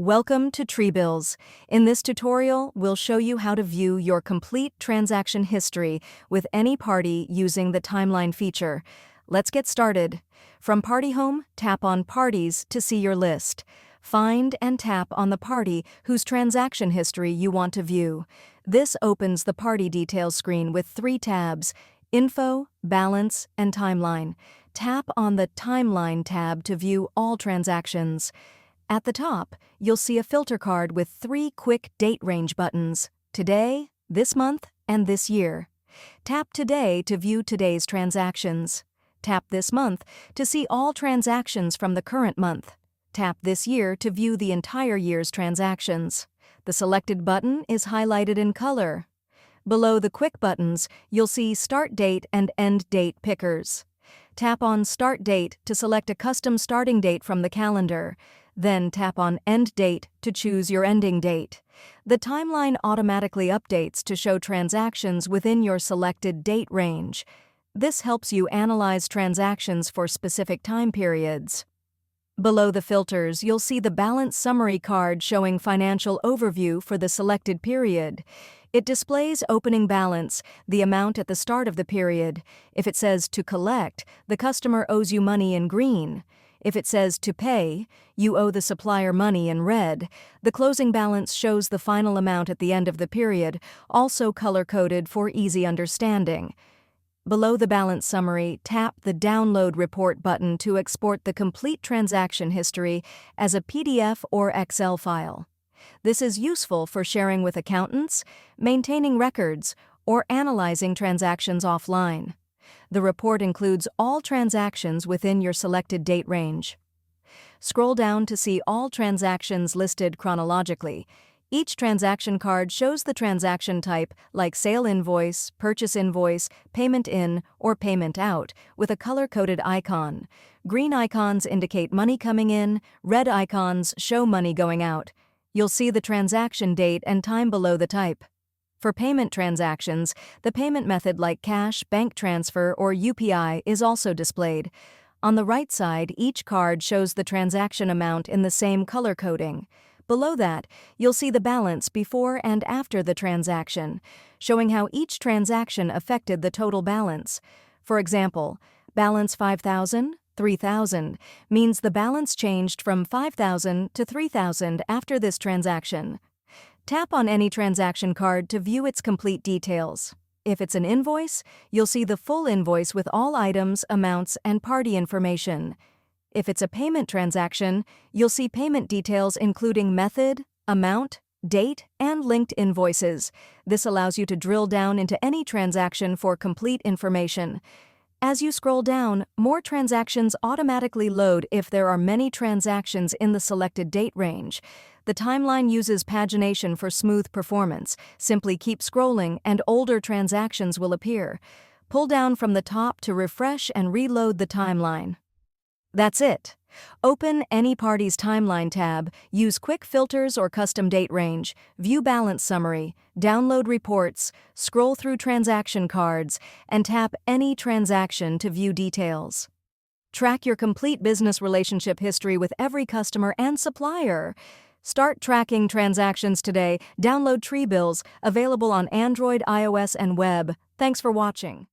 Welcome to TreeBills. In this tutorial, we'll show you how to view your complete transaction history with any party using the timeline feature. Let's get started. From Party Home, tap on Parties to see your list. Find and tap on the party whose transaction history you want to view. This opens the party details screen with 3 tabs: Info, Balance, and Timeline. Tap on the Timeline tab to view all transactions. At the top, you'll see a filter card with 3 quick date range buttons: Today, This Month, and This Year. Tap Today to view today's transactions. Tap This Month to see all transactions from the current month. Tap This Year to view the entire year's transactions. The selected button is highlighted in color. Below the quick buttons, you'll see Start Date and End Date pickers. Tap on Start Date to select a custom starting date from the calendar. Then tap on End Date to choose your ending date. The timeline automatically updates to show transactions within your selected date range. This helps you analyze transactions for specific time periods. Below the filters, you'll see the balance summary card showing financial overview for the selected period. It displays opening balance, the amount at the start of the period. If it says to collect, the customer owes you money in green. If it says to pay, you owe the supplier money in red. The closing balance shows the final amount at the end of the period, also color-coded for easy understanding. Below the balance summary, tap the Download Report button to export the complete transaction history as a PDF or Excel file. This is useful for sharing with accountants, maintaining records, or analyzing transactions offline. The report includes all transactions within your selected date range. Scroll down to see all transactions listed chronologically. Each transaction card shows the transaction type, like sale invoice, purchase invoice, payment in, or payment out, with a color-coded icon. Green icons indicate money coming in, red icons show money going out. You'll see the transaction date and time below the type. For payment transactions, the payment method like cash, bank transfer, or UPI is also displayed. On the right side, each card shows the transaction amount in the same color coding. Below that, you'll see the balance before and after the transaction, showing how each transaction affected the total balance. For example, balance 5,000, 3,000 means the balance changed from 5,000 to 3,000 after this transaction. Tap on any transaction card to view its complete details. If it's an invoice, you'll see the full invoice with all items, amounts, and party information. If it's a payment transaction, you'll see payment details including method, amount, date, and linked invoices. This allows you to drill down into any transaction for complete information. As you scroll down, more transactions automatically load if there are many transactions in the selected date range. The timeline uses pagination for smooth performance. Simply keep scrolling and older transactions will appear. Pull down from the top to refresh and reload the timeline. That's it. Open any party's timeline tab, use quick filters or custom date range, view balance summary, download reports, scroll through transaction cards, and tap any transaction to view details. Track your complete business relationship history with every customer and supplier. Start tracking transactions today. Download TreeBills, available on Android, iOS, and web. Thanks for watching.